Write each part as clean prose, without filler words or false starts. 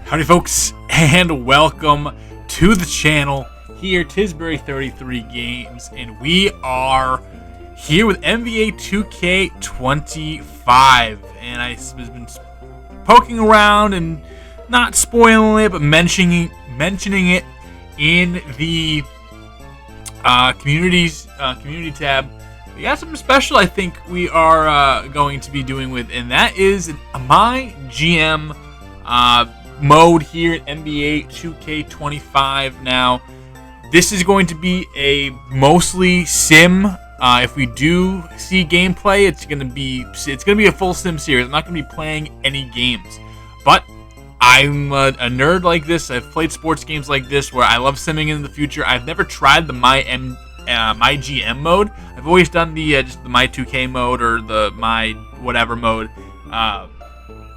Howdy folks, and welcome to the channel here, Tisbury 33 Games, and we are here with NBA 2K25, and I've been poking around and not spoiling it, but mentioning it in the community tab. We got something special I think we are going to be doing with, and that is a MyGM mode here at NBA 2K25. Now, this is going to be a mostly sim. If we do see gameplay, it's gonna be a full sim series. I'm not gonna be playing any games, but I'm a nerd like this. I've played sports games like this where I love simming in the future. I've never tried the MyGM mode. I've always done the just the My2K mode or the My whatever mode,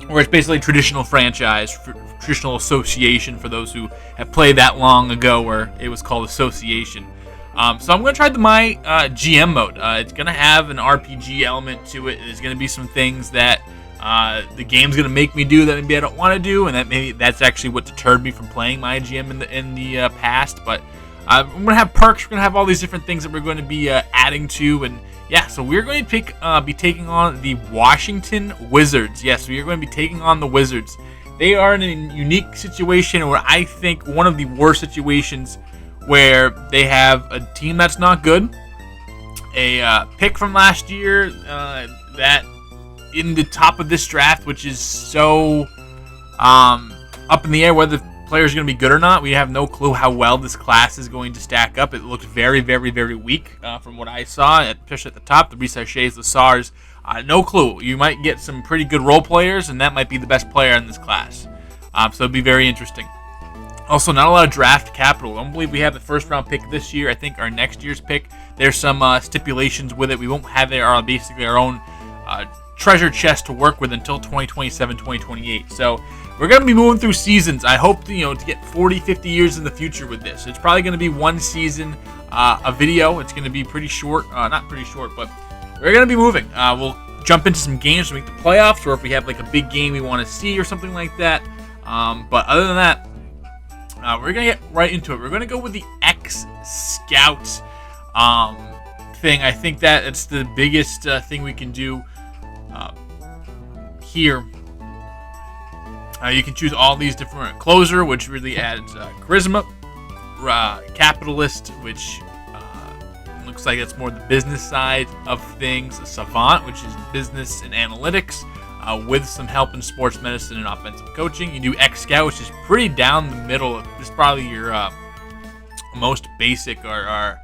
where it's basically traditional franchise, traditional association for those who have played that long ago, where it was called association. So I'm going to try the MyGM mode. It's going to have an RPG element to it. There's going to be some things that the game's going to make me do that maybe I don't want to do, and that's actually what deterred me from playing MyGM in the past. But I'm going to have perks. We're going to have all these different things that we're going to be adding to, and yeah, so we're going to be taking on the Washington Wizards. Yes, we are going to be taking on the Wizards. They are in a unique situation where I think one of the worst situations, where they have a team that's not good, a pick from last year that in the top of this draft, which is so up in the air whether the players are going to be good or not. We have no clue how well this class is going to stack up. It looks very, very, very weak from what I saw, especially at the top, the Risachets, the Sars. No clue. You might get some pretty good role players, and that might be the best player in this class. So it'd be very interesting. Also, not a lot of draft capital. I don't believe we have the first round pick this year. I think our next year's pick, there's some stipulations with it. We won't have basically our own treasure chest to work with until 2027, 2028. So we're going to be moving through seasons. I hope to get 40, 50 years in the future with this. It's probably going to be one season, a video. It's going to be pretty short. Not pretty short, but we're going to be moving. We'll jump into some games to make the playoffs, or if we have like a big game we want to see or something like that. But other than that, we're going to get right into it. We're going to go with the X-Scout thing. I think that it's the biggest thing we can do here. You can choose all these different closer, which really adds charisma, capitalist, which looks like it's more the business side of things, a savant, which is business and analytics, with some help in sports medicine and offensive coaching. You do X-Scout, which is pretty down the middle. This is probably your most basic or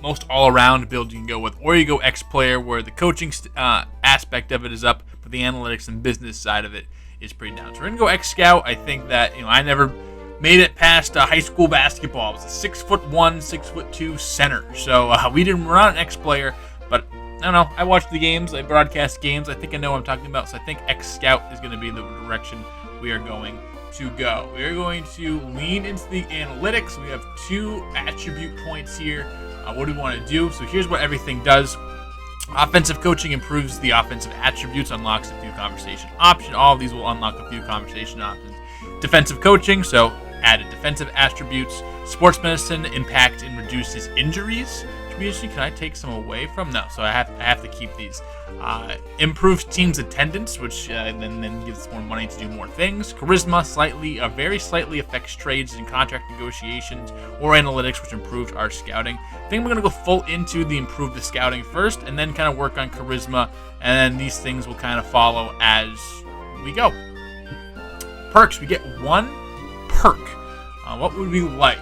most all-around build you can go with. Or you go X-Player, where the coaching aspect of it is up, but the analytics and business side of it is pretty down. So we're going to go X-Scout. I think that, I never made it past high school basketball. I was a 6'1", 6'2" center. So we're not an X-Player, but I don't know. I watch the games. I broadcast games. I think I know what I'm talking about. So I think X-Scout is going to be the direction we are going to go. We are going to lean into the analytics. We have 2 attribute points here. What do we want to do? So here's what everything does. Offensive coaching improves the offensive attributes, unlocks a few conversation options. All of these will unlock a few conversation options. Defensive coaching, so added defensive attributes. Sports medicine, impact and reduces injuries. Can I take some away from? No, so I have to keep these. Improves team's attendance, which then gives us more money to do more things. Charisma, very slightly affects trades and contract negotiations, or analytics, which improves our scouting. I think we're gonna go full into the improve the scouting first, and then kind of work on charisma, and then these things will kind of follow as we go. Perks, we get 1 perk. What would we like?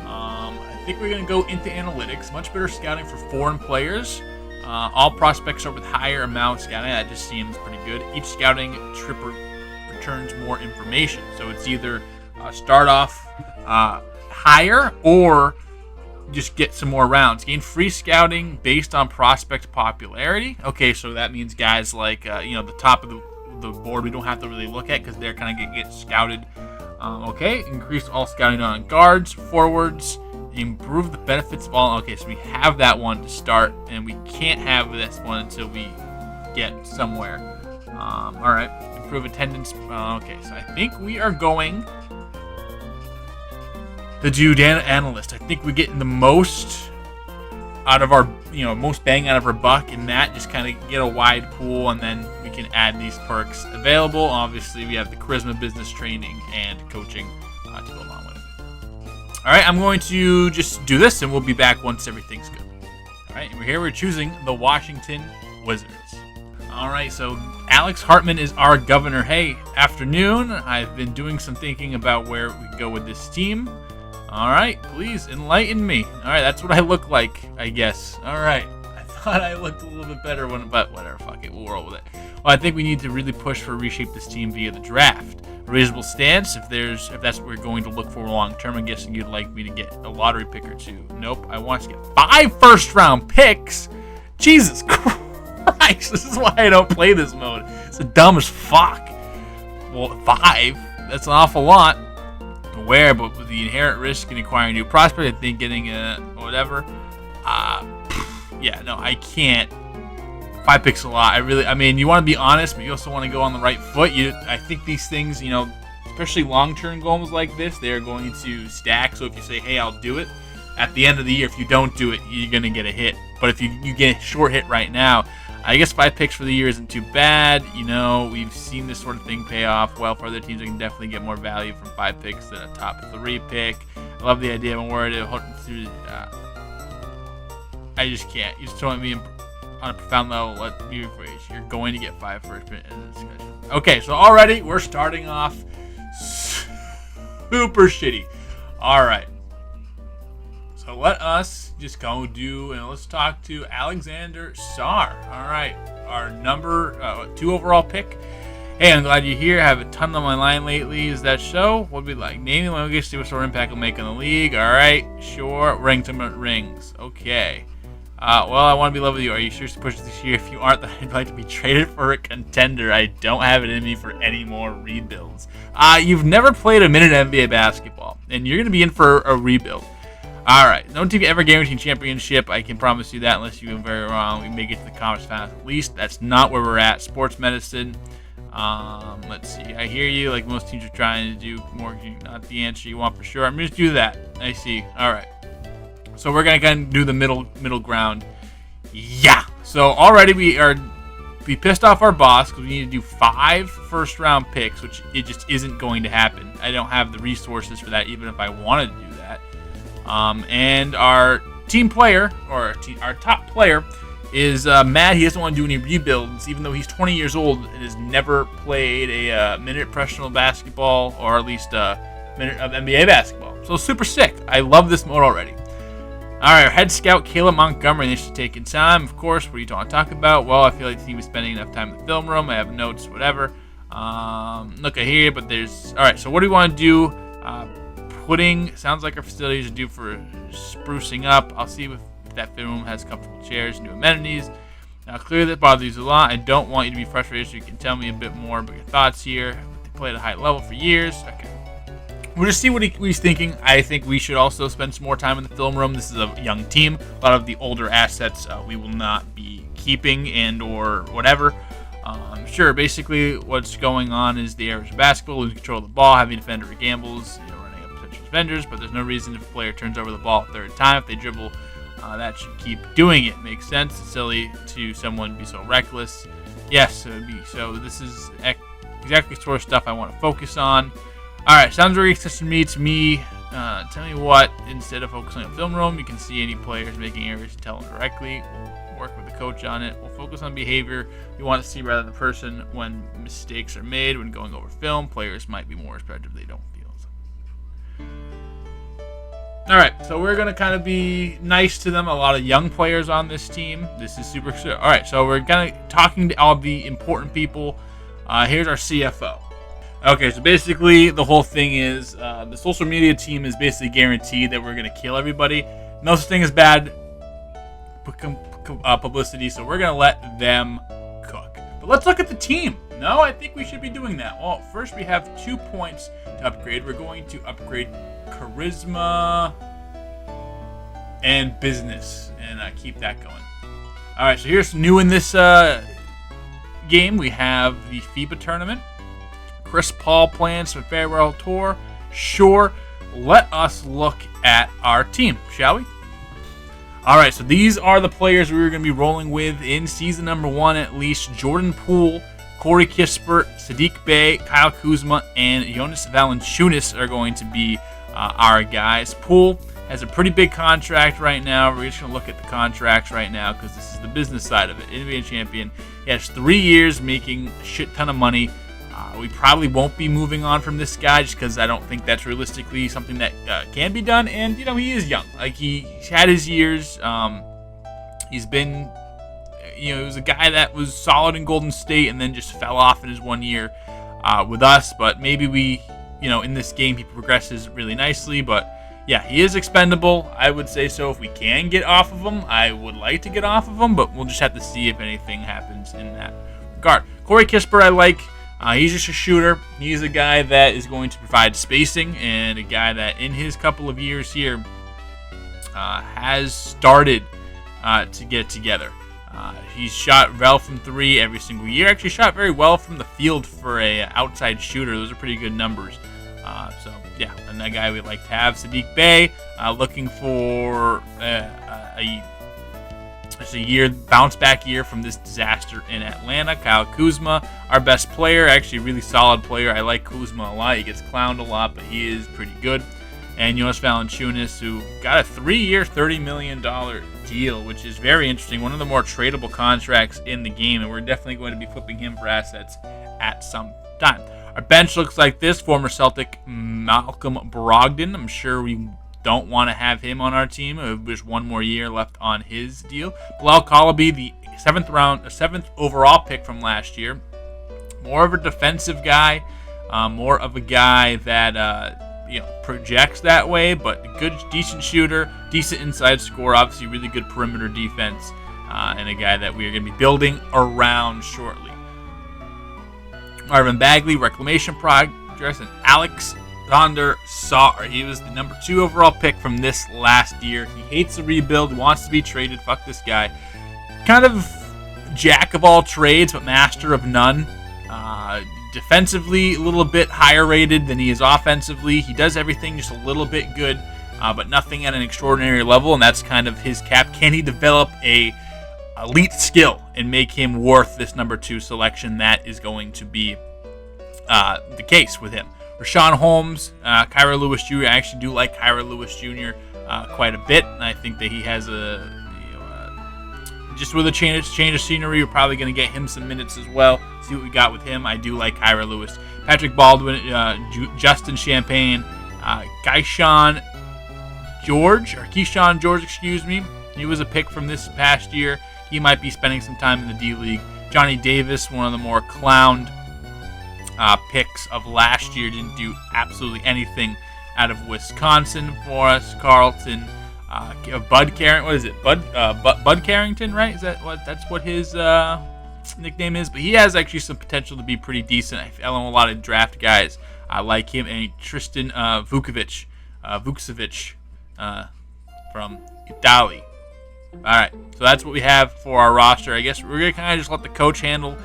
I think we're going to go into analytics. Much better scouting for foreign players. All prospects are with higher amount scouting. That just seems pretty good. Each scouting trip returns more information. So it's either start off higher or just get some more rounds. Gain free scouting based on prospect popularity. Okay, so that means guys like the top of the board we don't have to really look at because they're kind of get scouted. Okay, increase all scouting on guards, forwards. Improve the benefits of all. Okay, so we have that one to start, and we can't have this one until we get somewhere. All right. approve attendance. Okay, so I think we are going to do data analyst. I think we're getting the most out of our, most bang out of our buck in that. Just kind of get a wide pool, and then we can add these perks available. Obviously, we have the charisma, business training, and coaching to go along with it. All right, I'm going to just do this, and we'll be back once everything's good. All right, we're here. We're choosing the Washington Wizards. All right, so Alex Hartman is our governor. Hey, afternoon. I've been doing some thinking about where we can go with this team. All right, please enlighten me. All right, that's what I look like, I guess. All right, I thought I looked a little bit better but whatever, fuck it, we'll roll with it. Well, I think we need to really push for reshape this team via the draft. A reasonable stance, if that's what we're going to look for long term. I'm guessing you'd like me to get a lottery pick or two. Nope, I want to get 5 first-round picks. Jesus Christ, this is why I don't play this mode. It's the dumb as fuck. Well, 5, that's an awful lot. Aware, but with the inherent risk in acquiring a new prospect, I think getting a whatever. Yeah, no, I can't. 5 picks a lot. I mean, you want to be honest, but you also want to go on the right foot. I think these things, especially long-term goals like this, they're going to stack. So if you say, hey, I'll do it, at the end of the year, if you don't do it, you're going to get a hit. But if you get a short hit right now, I guess 5 picks for the year isn't too bad. We've seen this sort of thing pay off well for other teams. I can definitely get more value from 5 picks than a top 3 pick. I love the idea of a word. I just can't. You're just throwing me on a profound level. Let me rephrase. You're going to get 5 first in the discussion. Okay, so already we're starting off super shitty. All right. So let us just go and let's talk to Alexander Sarr. All right, our number 2 overall pick. Hey, I'm glad you're here. I have a ton on my line lately. Is that show? What'd be like? Name the longest, see what sort of impact will make on the league. All right, sure. Ring some rings. Okay. Well, I want to be level with you. Are you serious to push this year? If you aren't, then I'd like to be traded for a contender. I don't have it in me for any more rebuilds. You've never played a minute of NBA basketball, and you're going to be in for a rebuild. All right. No team ever guaranteed championship. I can promise you that unless you go very wrong. We may get to the conference finals at least. That's not where we're at. Sports medicine. Let's see. I hear you. Like most teams are trying to do more. Not the answer you want for sure. I'm going to do that. I see. All right. So we're going to kind of do the middle ground. Yeah. So already we pissed off our boss because we need to do 5 first-round picks, which it just isn't going to happen. I don't have the resources for that, even if I wanted to do that. And our team player, or our top player, is mad. He doesn't want to do any rebuilds, even though he's 20 years old and has never played a minute of professional basketball, or at least a minute of NBA basketball. So super sick. I love this mode already. All right, our head scout, Caleb Montgomery. This is taking time, of course. What do you want to talk about? Well, I feel like the team is spending enough time in the film room. I have notes, whatever. Look, I hear you, but there's... All right, so what do we want to do? Sounds like our facilities are due for sprucing up. I'll see if that film room has comfortable chairs, new amenities. Now, clearly that bothers you a lot. I don't want you to be frustrated, so you can tell me a bit more about your thoughts here. They played at a high level for years. Okay. We'll just see what he's thinking. I think we should also spend some more time in the film room. This is a young team. A lot of the older assets we will not be keeping and or whatever. Sure, basically what's going on is the average of basketball, losing control of the ball, having a defender who gambles, running up potential defenders, but there's no reason if a player turns over the ball a third time, if they dribble, that should keep doing it. Makes sense. It's silly to someone be so reckless. Yes, it would be. So this is exactly the sort of stuff I want to focus on. All right, sounds very interesting to me. Tell me what, instead of focusing on film room, you can see any players making errors and tell them directly. We'll work with the coach on it. We'll focus on behavior we want to see rather than the person. When mistakes are made when going over film, players might be more respectful if they don't feel so. All right, so we're going to kind of be nice to them. A lot of young players on this team. This is super cool. All right, so we're kind of talking to all the important people. Here's our CFO. Okay, so basically the whole thing is the social media team is basically guaranteed that we're going to kill everybody. No such thing as bad publicity, so we're going to let them cook. But let's look at the team. No, I think we should be doing that. Well, first we have 2 points to upgrade. We're going to upgrade charisma and business and keep that going. All right, so here's new in this game. We have the FIBA tournament. Chris Paul playing some farewell tour? Sure. Let us look at our team, shall we? All right, so these are the players we're going to be rolling with in season number 1 at least. Jordan Poole, Corey Kispert, Saddiq Bey, Kyle Kuzma, and Jonas Valanciunas are going to be our guys. Poole has a pretty big contract right now. We're just going to look at the contracts right now because this is the business side of it. NBA champion. He has 3 years making a shit ton of money. We probably won't be moving on from this guy just because I don't think that's realistically something that can be done. And, he is young. Like, he's had his years. He's been, he was a guy that was solid in Golden State and then just fell off in his 1 year with us. But maybe we, in this game he progresses really nicely. But, yeah, he is expendable. I would say so. If we can get off of him, I would like to get off of him. But we'll just have to see if anything happens in that regard. Corey Kispert I like. He's just a shooter. He's a guy that is going to provide spacing and a guy that in his couple of years here has started to get together. He's shot well from 3 every single year. Actually shot very well from the field for a outside shooter. Those are pretty good numbers. So, yeah, and that guy we'd like to have. Saddiq Bey, looking for a year, bounce back year from this disaster in Atlanta. Kyle Kuzma, our best player, actually a really solid player. I like Kuzma a lot. He gets clowned a lot, but he is pretty good. And Jonas Valanciunas, who got a 3-year, $30 million deal, which is very interesting. One of the more tradable contracts in the game, and we're definitely going to be flipping him for assets at some time. Our bench looks like this. Former Celtic Malcolm Brogdon. I'm sure we don't want to have him on our team. There's 1 more year left on his deal. Bilal Calabi, the 7th overall pick from last year. More of a defensive guy, more of a guy that projects that way, but good, decent shooter, decent inside scorer, obviously really good perimeter defense, and a guy that we are going to be building around shortly. Marvin Bagley, reclamation progress, and Alexander Sarr. He was the number 2 overall pick from this last year. He hates the rebuild, wants to be traded. Fuck this guy. Kind of jack of all trades, but master of none. Defensively, a little bit higher rated than he is offensively. He does everything just a little bit good, but nothing at an extraordinary level, and that's kind of his cap. Can he develop a elite skill and make him worth this number 2 selection? That is going to be the case with him. Rashawn Holmes, Kyra Lewis Jr. I actually do like Kyra Lewis Jr. Quite a bit, and I think that he has just with a change of scenery, we're probably going to get him some minutes as well. See what we got with him. I do like Kyra Lewis. Patrick Baldwin, Justin Champagne, Keyshawn George, excuse me. He was a pick from this past year. He might be spending some time in the D-League. Johnny Davis, one of the more clowned picks of last year, didn't do absolutely anything out of Wisconsin for us. Carlton, Bud Carrington, what is it? Bud Carrington, right? Is that what? That's what his nickname is. But he has actually some potential to be pretty decent. I know a lot of draft guys like him, and Tristan Vukcevic from Italy. All right, so that's what we have for our roster. I guess we're gonna kind of just let the coach handle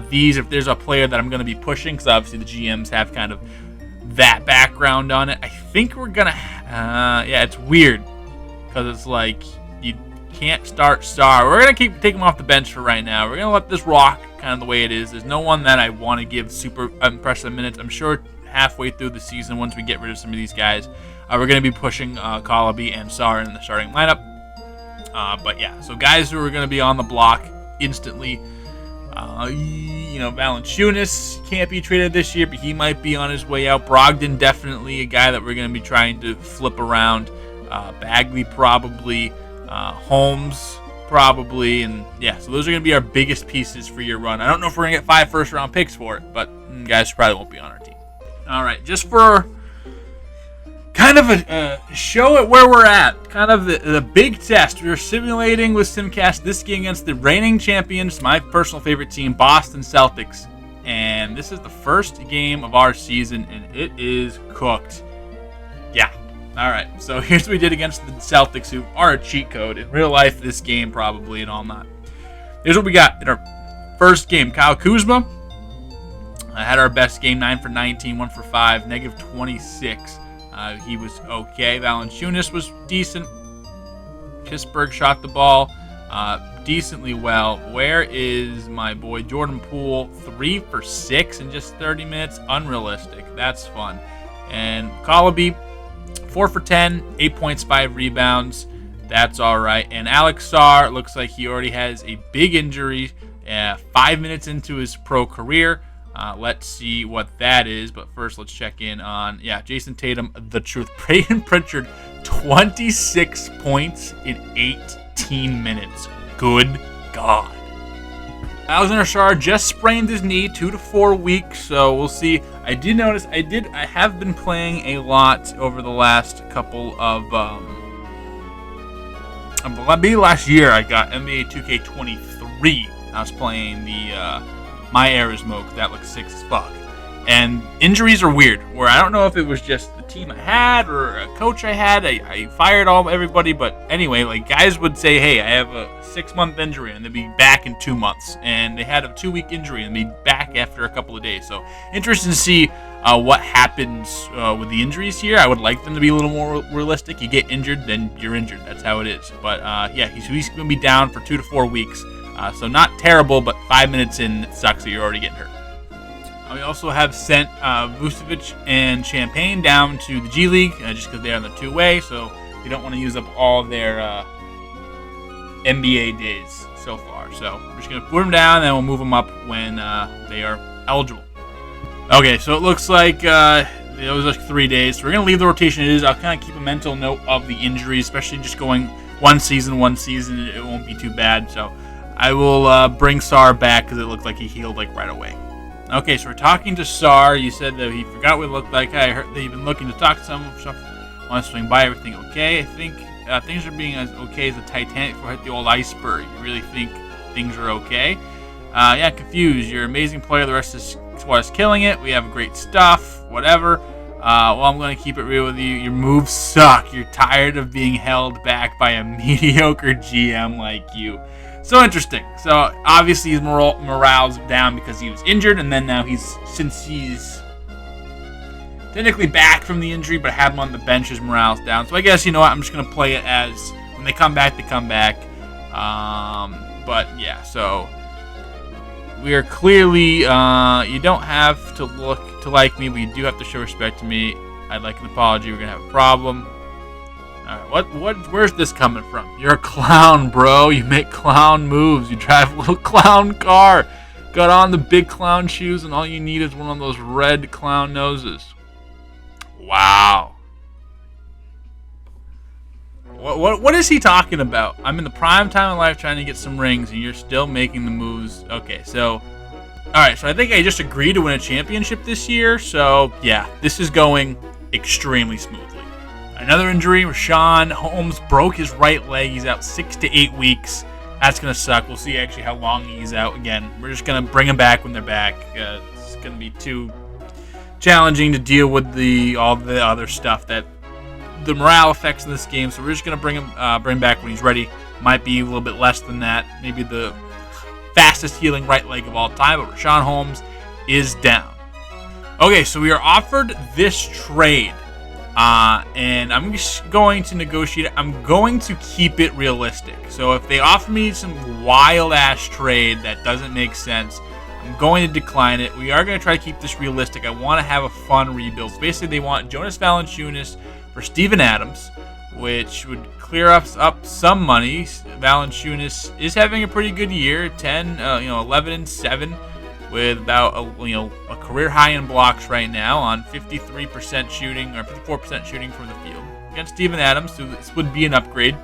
these. If there's a player that I'm going to be pushing, because obviously the GMs have kind of that background on it. I think we're going to... yeah, it's weird, because it's like you can't start Star. We're going to take him off the bench for right now. We're going to let this rock kind of the way it is. There's no one that I want to give super impressive minutes. I'm sure halfway through the season, once we get rid of some of these guys, we're going to be pushing Calabi and Sar in the starting lineup. But yeah, so guys who are going to be on the block instantly... Valanciunas can't be traded this year, but he might be on his way out. Brogdon, definitely a guy that we're going to be trying to flip around. Bagley, probably. Holmes, probably. And yeah, so those are going to be our biggest pieces for your run. I don't know if we're going to get 5 first-round picks for it, but guys probably won't be on our team. All right, just for kind of a show at where we're at, kind of the big test. We're simulating with SimCast this game against the reigning champions, my personal favorite team, Boston Celtics. And this is the first game of our season, and it is cooked. Yeah. All right, so here's what we did against the Celtics, who are a cheat code. In real life, this game probably, and all not. Here's what we got in our first game. Kyle Kuzma, I had our best game, 9 for 19, 1 for 5, negative 26. He was okay. Valanciunas was decent. Pittsburgh shot the ball decently well. Where is my boy Jordan Poole? 3 for 6 in just 30 minutes. Unrealistic. That's fun. And Colaby, 4 for 10, 8 points, 5 rebounds. That's all right. And Alex Sarr looks like he already has a big injury 5 minutes into his pro career. Let's see what that is. But first, let's check in on, Jason Tatum, the truth. Peyton Pritchard, 26 points in 18 minutes. Good God. Alexander Sarr just sprained his knee, 2 to 4 weeks, so we'll see. I did notice I have been playing a lot over the last couple of maybe last year. I got NBA 2K23. I was playing the My Eras mode, because that looks sick as fuck. And injuries are weird, where I don't know if it was just the team I had or a coach I had. I fired everybody, but anyway, like, guys would say, hey, I have a 6-month injury, and they'd be back in 2 months. And they had a 2-week injury, and they'd be back after a couple of days. So interesting to see what happens with the injuries here. I would like them to be a little more realistic. You get injured, then you're injured. That's how it is. But he's going to be down for 2 to 4 weeks. So not terrible, but 5 minutes in, it sucks that you're already getting hurt. We also have sent Vucevic and Champagne down to the G League just because they're on the two-way, so we don't want to use up all their NBA days so far. So we're just going to put them down, and then we'll move them up when they are eligible. Okay, so it looks like it was like 3 days. So we're going to leave the rotation it is. I'll kind of keep a mental note of the injuries, especially just going one season. It won't be too bad. So I will bring Sarr back because it looked like he healed like right away. Okay, so we're talking to Sarr. You said that he forgot what it looked like. I heard that you've been looking to talk to someone. Want to swing by. Everything okay? I think things are being as okay as the Titanic before it hit the old iceberg. You really think things are okay? Confused. You're an amazing player. The rest of the squad is killing it. We have great stuff. Whatever. I'm going to keep it real with you. Your moves suck. You're tired of being held back by a mediocre GM like you. So interesting. So obviously his morale's down because he was injured, and then now since he's technically back from the injury, but have him on the bench, his morale's down. So I guess, you know what, I'm just going to play it as when they come back, they come back. So we are clearly, you don't have to look to like me, but you do have to show respect to me. I'd like an apology. We're going to have a problem. All right, where's this coming from? You're a clown, bro. You make clown moves. You drive a little clown car. Got on the big clown shoes, and all you need is one of those red clown noses. Wow. What is he talking about? I'm in the prime time of life trying to get some rings, and you're still making the moves. Okay, so... Alright, so I think I just agreed to win a championship this year, so yeah, this is going extremely smoothly. Another injury, Rashawn Holmes broke his right leg. He's out 6 to 8 weeks. That's going to suck. We'll see actually how long he's out. Again, we're just going to bring him back when they're back. It's going to be too challenging to deal with all the other stuff that the morale effects in this game. So we're just going to bring him back when he's ready. Might be a little bit less than that. Maybe the fastest healing right leg of all time. But Rashawn Holmes is down. Okay, so we are offered this trade. And I'm just going to negotiate it. I'm going to keep it realistic. So if they offer me some wild-ass trade that doesn't make sense, I'm going to decline it. We are going to try to keep this realistic. I want to have a fun rebuild. So basically, they want Jonas Valanciunas for Steven Adams, which would clear us up some money. Valanciunas is having a pretty good year, 11-7. With about a career high in blocks right now on 53% shooting or 54% shooting from the field against Steven Adams, so this would be an upgrade.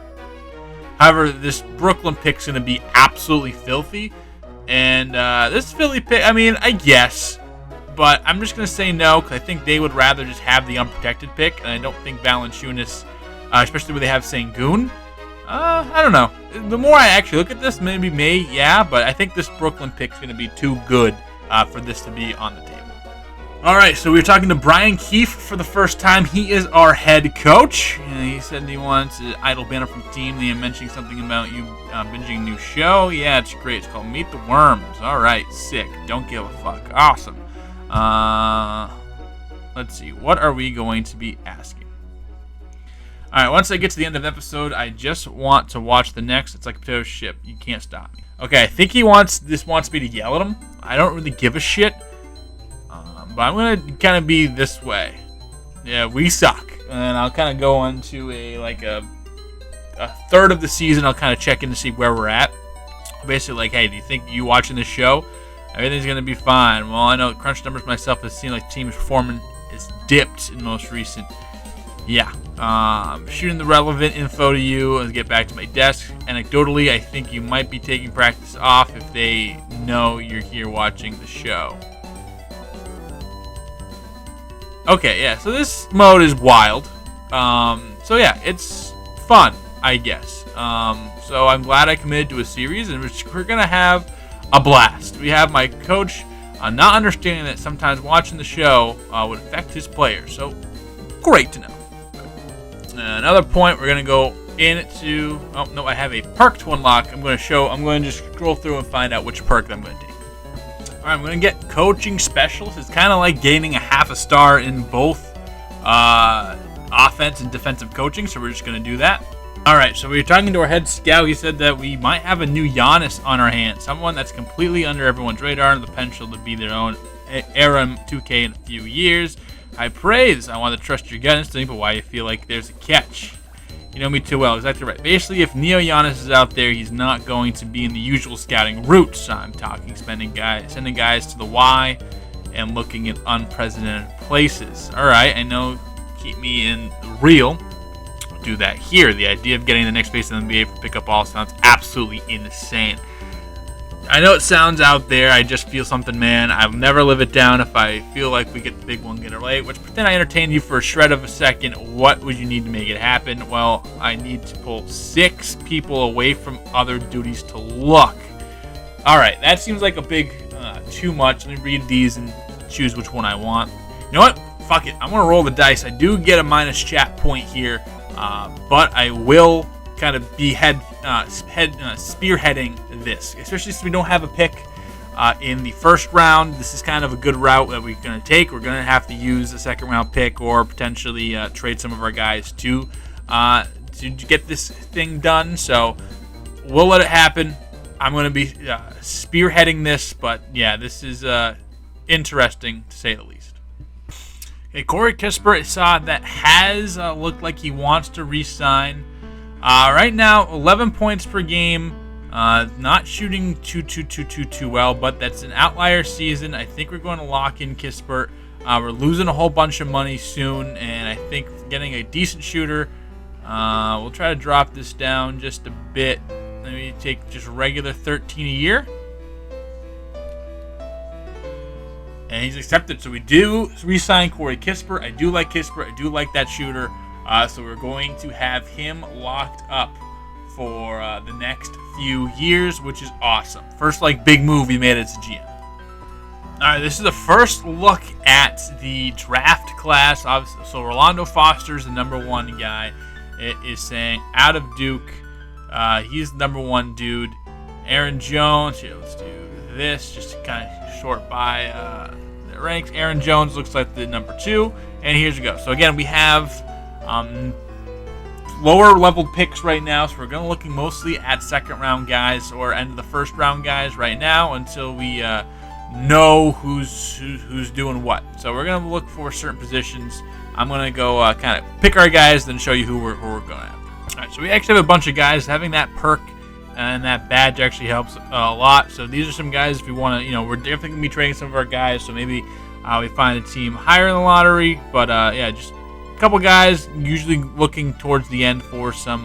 However, this Brooklyn pick's going to be absolutely filthy, and this Philly pick, I guess, but I'm just going to say no because I think they would rather just have the unprotected pick, and I don't think Valanciunas, especially when they have Sengun. I don't know. The more I actually look at this, but I think this Brooklyn pick is going to be too good for this to be on the table. All right, so we were talking to Brian Keefe for the first time. He is our head coach. He said he wants an idle banner from the team. He mentioned something about you binging a new show. Yeah, it's great. It's called Meet the Worms. All right, sick. Don't give a fuck. Awesome. Let's see. What are we going to be asking? All right, once I get to the end of the episode, I just want to watch the next. It's like a potato chip. You can't stop me. Okay, I think he wants me to yell at him. I don't really give a shit. But I'm going to kind of be this way. Yeah, we suck. And I'll kind of go into a third of the season. I'll kind of check in to see where we're at. Basically, like, hey, do you think you watching the show, everything's going to be fine? Well, I know crunch numbers myself has seen like the team's performance is dipped in most recent. Yeah. Shooting the relevant info to you and get back to my desk. Anecdotally, I think you might be taking practice off if they know you're here watching the show. Okay, yeah, so this mode is wild. So yeah, it's fun, I guess. So I'm glad I committed to a series, and we're going to have a blast. We have my coach not understanding that sometimes watching the show would affect his players. So great to know. Another point, we're going to go into... Oh, no, I have a perk to unlock. I'm going to just scroll through and find out which perk I'm going to take. All right, I'm going to get Coaching Specialist. It's kind of like gaining a half a star in both offense and defensive coaching, so we're just going to do that. All right, so we were talking to our head scout. He said that we might have a new Giannis on our hands, someone that's completely under everyone's radar and the potential to be their own era 2K in a few years. I praise. I want to trust your gut instinct, but why you feel like there's a catch. You know me too well. Exactly right. Basically, if Neo Giannis is out there, he's not going to be in the usual scouting routes. I'm talking sending guys to the Y and looking at unprecedented places. All right, I know. Keep me in the real. Do that here. The idea of getting the next base in the NBA for pickup all sounds absolutely insane. I know it sounds out there. I just feel something, man. I'll never live it down if I feel like we get the big one, get it late. Which pretend I entertained you for a shred of a second. What would you need to make it happen? Well, I need to pull 6 people away from other duties to look. All right, that seems like a big too much. Let me read these and choose which one I want. You know what? Fuck it. I'm gonna roll the dice. I do get a minus chat point here, but I will kind of be spearheading this, especially since we don't have a pick in the first round. This is kind of a good route that we're going to take. We're going to have to use a second round pick or potentially trade some of our guys to get this thing done. So we'll let it happen. I'm going to be spearheading this, but yeah, this is interesting to say the least. Okay, Corey Kispert saw that has looked like he wants to re-sign. Right now, 11 points per game. Not shooting too well, but that's an outlier season. I think we're going to lock in Kispert. We're losing a whole bunch of money soon, and I think getting a decent shooter. We'll try to drop this down just a bit. Let me take just regular 13 a year. And he's accepted. So we do re-sign Corey Kispert. I do like Kispert. I do like that shooter. So we're going to have him locked up for the next few years, which is awesome. First, big move we made as a GM. All right, this is the first look at the draft class. Obviously, so Rolando Foster's the number 1 guy. It is saying out of Duke, he's the number 1 dude. Aaron Jones. Here, let's do this just to kind of sort by the ranks. Aaron Jones looks like the number 2, and here's we go. So again, we have lower level picks right now, so we're going to looking mostly at second round guys or end of the first round guys right now until we know who's doing what. So we're going to look for certain positions. I'm going to go kind of pick our guys, then show you who we're going to have. All right, so we actually have a bunch of guys. Having that perk and that badge actually helps a lot. So these are some guys if we want to, we're definitely going to be trading some of our guys. So maybe we find a team higher in the lottery, but yeah, just couple guys, usually looking towards the end for some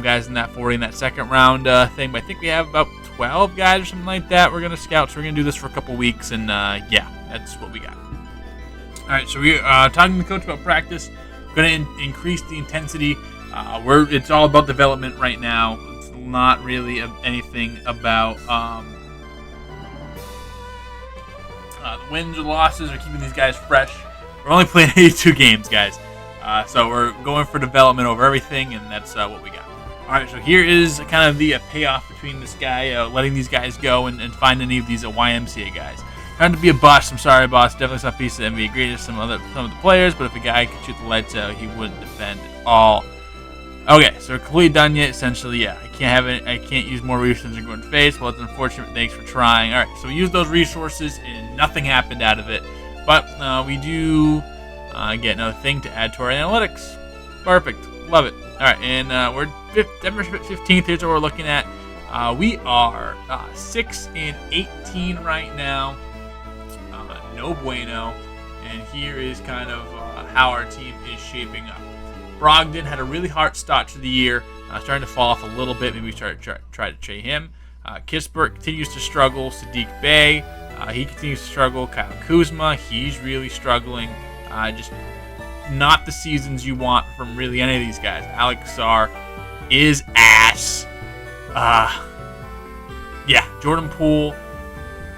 guys in that 40 in that second round thing. But I think we have about 12 guys or something like that we're going to scout. So we're going to do this for a couple weeks, and yeah, that's what we got. All right, so we're talking to the coach about practice. We're going to increase the intensity. It's all about development right now. It's not really anything about the wins or losses or keeping these guys fresh. We're only playing 82 games, guys. So we're going for development over everything, and that's what we got. All right, so here is kind of the payoff between this guy letting these guys go and find any of these YMCA guys. Trying to be a bust. I'm sorry, boss. Definitely saw a piece of NBA greatest some of the players, but if a guy could shoot the lights out, he wouldn't defend at all. Okay, so we're completely done yet. Essentially, yeah, I can't have it. I can't use more resources in Gordon face. Well, it's unfortunate. Thanks for trying. All right, so we used those resources and nothing happened out of it, but we do get another thing to add to our analytics. Perfect, love it. All right, and we're December 15th. Here's what we're looking at. We are 6-18 right now. No bueno. And here is kind of how our team is shaping up. Brogdon had a really hard start to the year, starting to fall off a little bit. Maybe we try to trade him. Kispert continues to struggle. Saddiq Bey, he continues to struggle. Kyle Kuzma, he's really struggling. Just not the seasons you want from really any of these guys. Alex Sarr is ass. Yeah, Jordan Poole,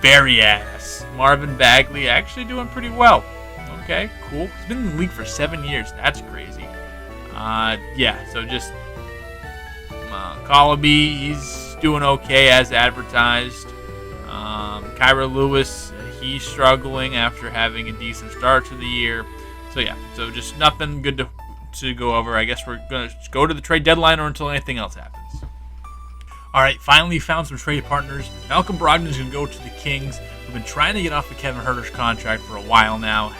very ass. Marvin Bagley actually doing pretty well. Okay, cool. He's been in the league for 7 years. That's crazy. Yeah, so just Collaby, he's doing okay as advertised. Kyra Lewis, he's struggling after having a decent start to the year. So yeah, so just nothing good to go over. I guess we're going to go to the trade deadline or until anything else happens. All right, finally found some trade partners. Malcolm Brogdon is going to go to the Kings. We've been trying to get off the Kevin Huerter's contract for a while now.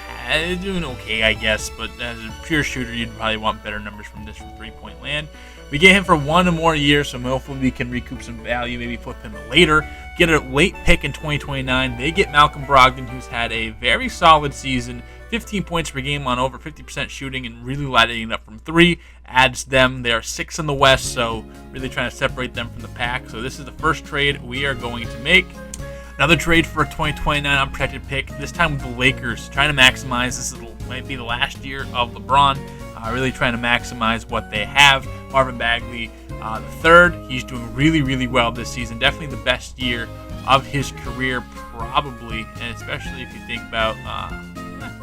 Doing okay, I guess, but as a pure shooter, you'd probably want better numbers from this from three-point land. We get him for 1 more year, so hopefully we can recoup some value, maybe flip him later. Get a late pick in 2029. They get Malcolm Brogdon, who's had a very solid season, 15 points per game on over 50% shooting and really lighting it up from 3. Adds them. They are 6th in the West, so really trying to separate them from the pack. So this is the first trade we are going to make. Another trade for a 2029 unprotected pick, this time with the Lakers, trying to maximize. This might be the last year of LeBron, really trying to maximize what they have. Marvin Bagley, the third, he's doing really, really well this season. Definitely the best year of his career, probably, and especially if you think about,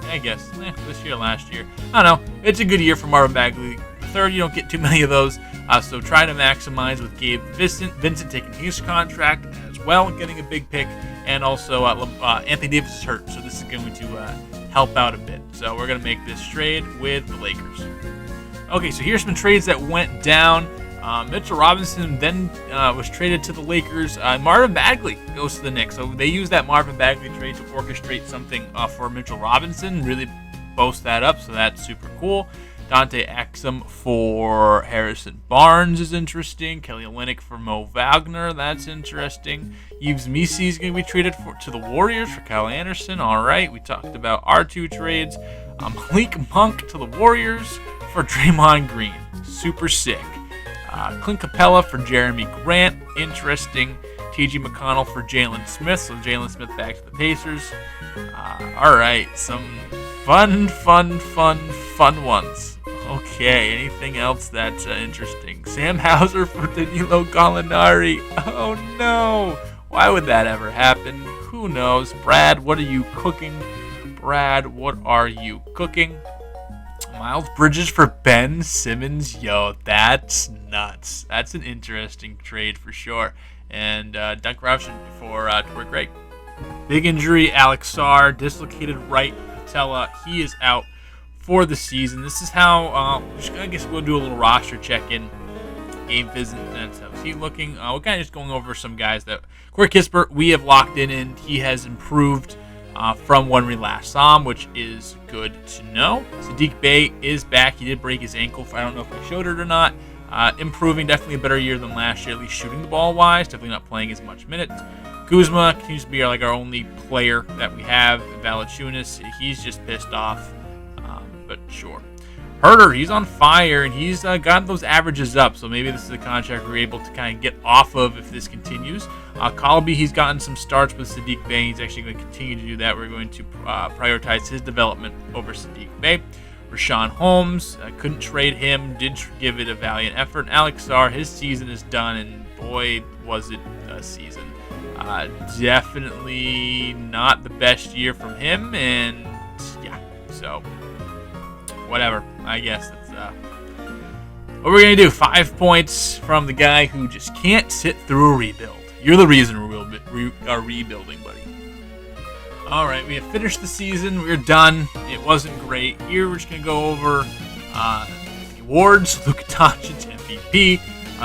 I guess, this year, last year. I don't know. It's a good year for Marvin Bagley. The third, you don't get too many of those, so try to maximize with Gabe Vincent taking his contract as well, getting a big pick, and also Anthony Davis is hurt, so this is going to help out a bit. So we're going to make this trade with the Lakers. Okay, so here's some trades that went down. Mitchell Robinson then was traded to the Lakers. Marvin Bagley goes to the Knicks. So they used that Marvin Bagley trade to orchestrate something for Mitchell Robinson, really boast that up, so that's super cool. Dante Exum for Harrison Barnes is interesting. Kelly Olynyk for Mo Wagner, that's interesting. Yves Missi is going to be traded to the Warriors for Kyle Anderson. All right, we talked about our 2 trades. Malik Monk to the Warriors for Draymond Green, super sick. Clint Capella for Jeremy Grant, interesting. T.J. McConnell for Jalen Smith, so Jalen Smith back to the Pacers. All right, some fun ones. Okay, anything else that's interesting? Sam Hauser for Danilo Gallinari. Oh no, why would that ever happen? Who knows? Brad, what are you cooking? Miles Bridges for Ben Simmons. Yo, that's nuts. That's an interesting trade for sure. And Dunk Robinson for Torrey Craig. Big injury, Alex Sarr, dislocated right patella. He is out for the season. This is how, I guess we'll do a little roster check-in. Game visit, that's how he's looking. We're kind of just going over some guys that Corey Kispert, we have locked in, and he has improved from when we last saw him, which is good to know. Saddiq Bey is back. He did break his ankle. I don't know if I showed it or not. Improving, definitely a better year than last year, at least shooting the ball wise. Definitely not playing as much minutes. Kuzma continues to be our only player that we have. Valanciunas, he's just pissed off, but sure. Huerter, he's on fire, and he's gotten those averages up, so maybe this is a contract we're able to kind of get off of if this continues. Collaby, he's gotten some starts with Saddiq Bey. He's actually going to continue to do that. We're going to prioritize his development over Saddiq Bey. Rashawn Holmes, couldn't trade him, did give it a valiant effort. Alex Sarr, his season is done, and boy, was it a season. Definitely not the best year from him, and yeah, so whatever. I guess that's what we're going to do. 5 points from the guy who just can't sit through a rebuild. You're the reason we are rebuilding, buddy. All right, we have finished the season. We're done. It wasn't great. Here we're just going to go over the awards. Luka Doncic, MVP.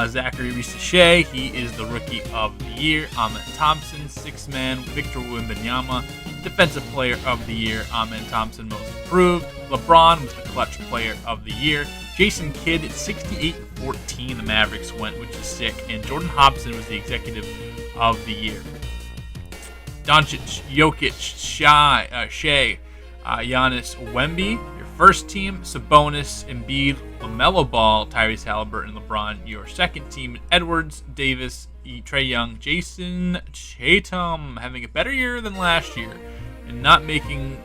Zachary Risache, he is the Rookie of the Year. Ahmed Thompson, Sixth Man. Victor Wembanyama, Defensive Player of the Year. Ahmed Thompson, Most Improved. LeBron was the Clutch Player of the Year. Jason Kidd, 68-14, the Mavericks went, which is sick. And Jordan Hobson was the Executive of the Year. Doncic, Jokic, Shea, Giannis, Wemby, your first team. Sabonis, Embiid, LaMelo Ball, Tyrese Halliburton, and LeBron, your second team. Edwards, Davis, Trae Young, Jason Tatum, having a better year than last year, and making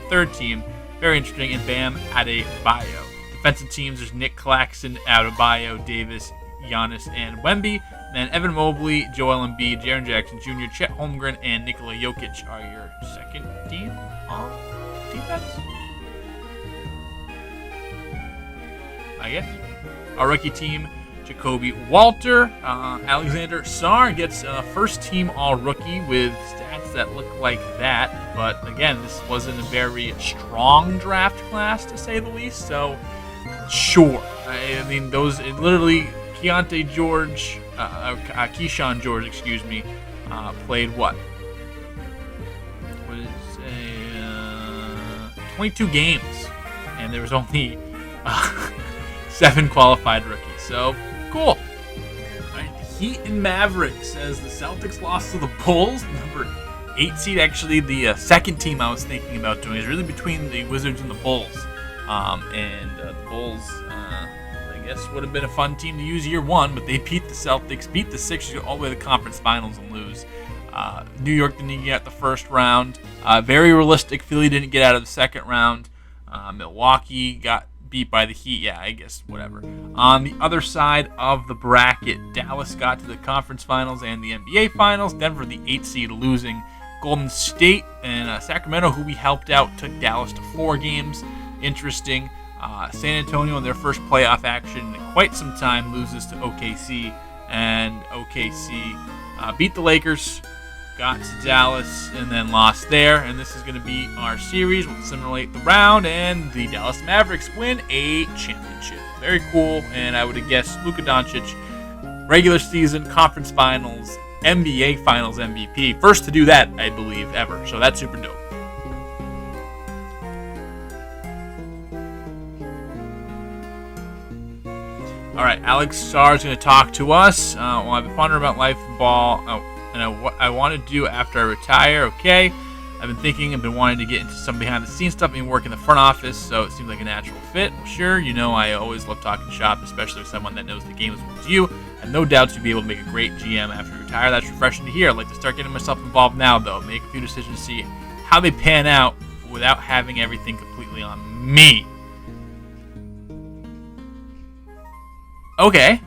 third team. Very interesting. And Bam Adebayo. Defensive teams, there's Nick Claxton, Adebayo, Davis, Giannis, and Wemby. Then Evan Mobley, Joel Embiid, Jaren Jackson Jr., Chet Holmgren, and Nikola Jokic are your second team on defense, I guess. Our rookie team, Jacoby Walter. Alexander Sarr gets first team all-rookie with stats that look like that. But again, this wasn't a very strong draft class, to say the least. So, sure. I mean, literally... Keyshawn George, played what? What is 22 games, and there was only 7 qualified rookies. So cool. Right, Heat and Mavericks as the Celtics lost to the Bulls, number 8 seed. Actually, the second team I was thinking about doing is really between the Wizards and the Bulls, and the Bulls. I guess would have been a fun team to use year one, but they beat the Celtics, beat the Sixers, go all the way to the conference finals and lose. New York didn't get out the first round. Very realistic. Philly didn't get out of the second round. Milwaukee got beat by the Heat. Yeah, I guess whatever. On the other side of the bracket, Dallas got to the conference finals and the NBA finals. Denver, the 8th seed, losing. Golden State and Sacramento, who we helped out, took Dallas to 4 games. Interesting. San Antonio in their first playoff action in quite some time loses to OKC, and OKC beat the Lakers, got to Dallas, and then lost there. And this is going to be our series. We'll simulate the round, and the Dallas Mavericks win a championship. Very cool, and I would have guessed Luka Doncic, regular season, conference finals, NBA finals MVP. First to do that, I believe, ever. So that's super dope. All right, Alex Sarr is going to talk to us. Well, I've been pondering about life, ball, and what I want to do after I retire. Okay, I've been thinking, I've been wanting to get into some behind-the-scenes stuff. I work in the front office, so it seems like a natural fit. Well, sure, I always love talking shop, especially with someone that knows the game as well as you. I have no doubts you'll be able to make a great GM after you retire. That's refreshing to hear. I'd like to start getting myself involved now, though. Make a few decisions to see how they pan out without having everything completely on me. Okay.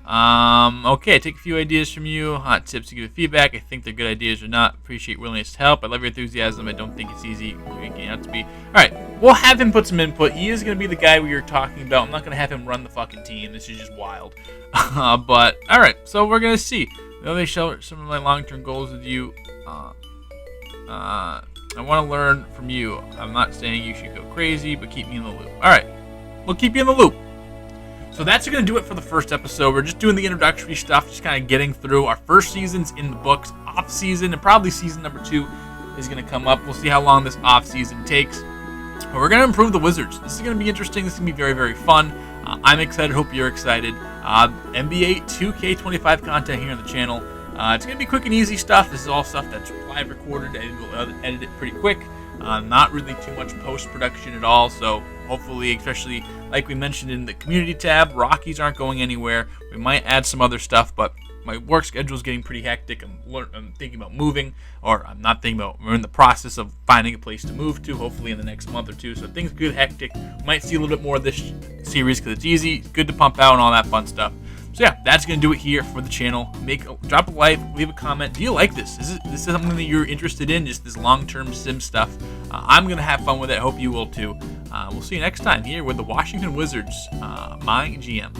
Okay, I take a few ideas from you. Hot tips to give feedback. I think they're good ideas or not. Appreciate willingness to help. I love your enthusiasm. I don't think it's easy. You're making it out to be. Alright, we'll have him put some input. He is going to be the guy we were talking about. I'm not going to have him run the fucking team. This is just wild. But, alright, so we're going to see. Let me share some of my long-term goals with you. I want to learn from you. I'm not saying you should go crazy, but keep me in the loop. Alright, we'll keep you in the loop. So that's going to do it for the first episode. We're just doing the introductory stuff, just kind of getting through. Our first season's in the books. Off season, and probably season number 2 is going to come up. We'll see how long this off season takes. But we're going to improve the Wizards. This is going to be interesting. This is going to be very, very fun. I'm excited. Hope you're excited. NBA 2K25 content here on the channel. It's going to be quick and easy stuff. This is all stuff that's live recorded. I will edit it pretty quick. Not really too much post-production at all, so hopefully, especially like we mentioned in the community tab, Rockies aren't going anywhere. We might add some other stuff, but my work schedule is getting pretty hectic. I'm thinking about moving, or I'm not thinking about, we're in the process of finding a place to move to, hopefully in the next month or two, so things get hectic. We might see a little bit more of this series because it's easy, it's good to pump out and all that fun stuff. So yeah, that's going to do it here for the channel. Drop a like, leave a comment. Do you like this? Is this something that you're interested in, just this long-term sim stuff? I'm going to have fun with it. I hope you will too. We'll see you next time here with the Washington Wizards, MyGM.